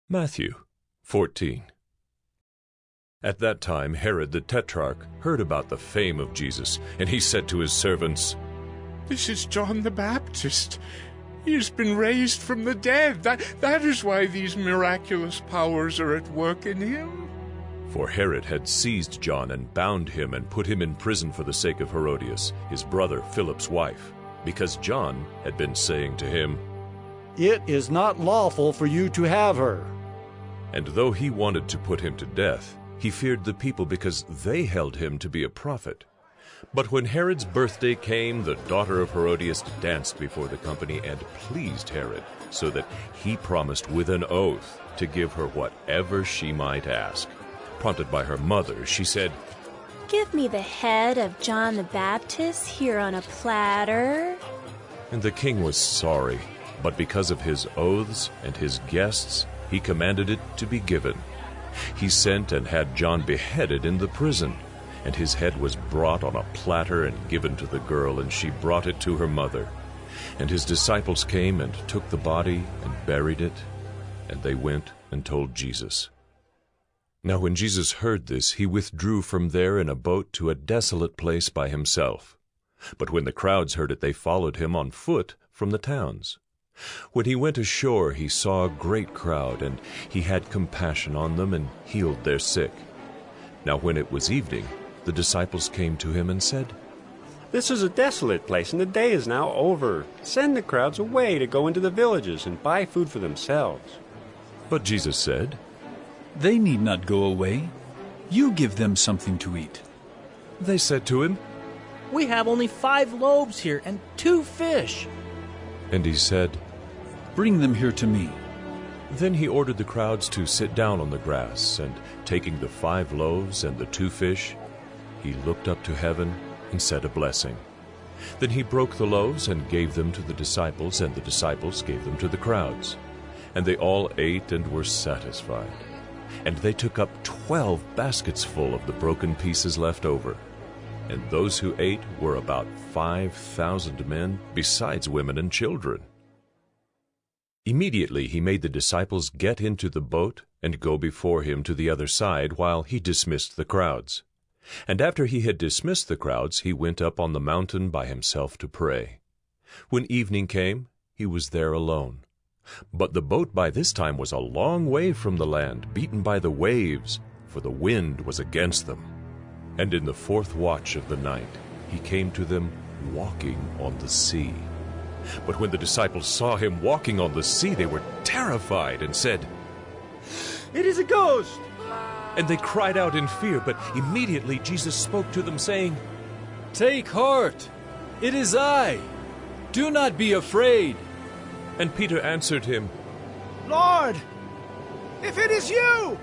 Matthew 14. At that time Herod the Tetrarch heard about the fame of Jesus, and he said to his servants, "This is John the Baptist. He has been raised from the dead. That is why these miraculous powers are at work in him." For Herod had seized John and bound him and put him in prison for the sake of Herodias, his brother Philip's wife, because John had been saying to him, "It is not lawful for you to have her." And though he wanted to put him to death, he feared the people because they held him to be a prophet. But when Herod's birthday came, the daughter of Herodias danced before the company and pleased Herod, so that he promised with an oath to give her whatever she might ask. Prompted by her mother, she said, "Give me the head of John the Baptist here on a platter." And the king was sorry, but because of his oaths and his guests, he commanded it to be given. He sent and had John beheaded in the prison, and his head was brought on a platter and given to the girl, and she brought it to her mother. And his disciples came and took the body and buried it, and they went and told Jesus. Now when Jesus heard this, he withdrew from there in a boat to a desolate place by himself. But when the crowds heard it, they followed him on foot from the towns. When he went ashore, he saw a great crowd, and he had compassion on them and healed their sick. Now when it was evening, the disciples came to him and said, "This is a desolate place, and the day is now over. Send the crowds away to go into the villages and buy food for themselves." But Jesus said, "They need not go away. You give them something to eat." They said to him, "We have only 5 loaves here and 2 fish. And he said, "Bring them here to me." Then he ordered the crowds to sit down on the grass, and taking the 5 loaves and the 2 fish, he looked up to heaven and said a blessing. Then he broke the loaves and gave them to the disciples, and the disciples gave them to the crowds. And they all ate and were satisfied. And they took up 12 baskets full of the broken pieces left over. And those who ate were about 5,000 men, besides women and children. Immediately he made the disciples get into the boat and go before him to the other side while he dismissed the crowds. And after he had dismissed the crowds, he went up on the mountain by himself to pray. When evening came, he was there alone. But the boat by this time was a long way from the land, beaten by the waves, for the wind was against them. And in the 4th watch of the night, he came to them walking on the sea. But when the disciples saw him walking on the sea, they were terrified and said, "It is a ghost!" And they cried out in fear, but immediately Jesus spoke to them, saying, "Take heart! It is I! Do not be afraid!" And Peter answered him, "Lord, if it is you,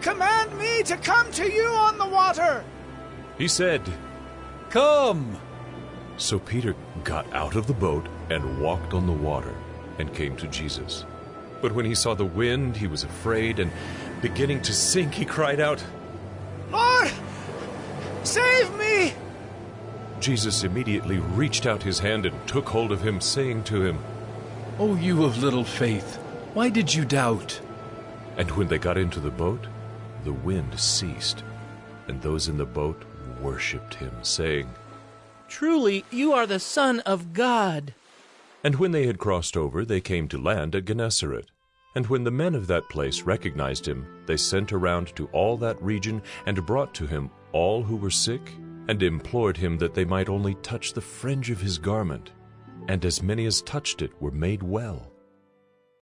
command me to come to you on the water." He said, "Come!" So Peter got out of the boat and walked on the water and came to Jesus. But when he saw the wind, he was afraid, and beginning to sink, he cried out, "Lord, save me!" Jesus immediately reached out his hand and took hold of him, saying to him, "O you of little faith, why did you doubt?" And when they got into the boat, the wind ceased, and those in the boat worshipped him, saying, Truly, you are the Son of God." And when they had crossed over, they came to land at Gennesaret. And when the men of that place recognized him, they sent around to all that region and brought to him all who were sick, and implored him that they might only touch the fringe of his garment. And as many as touched it were made well.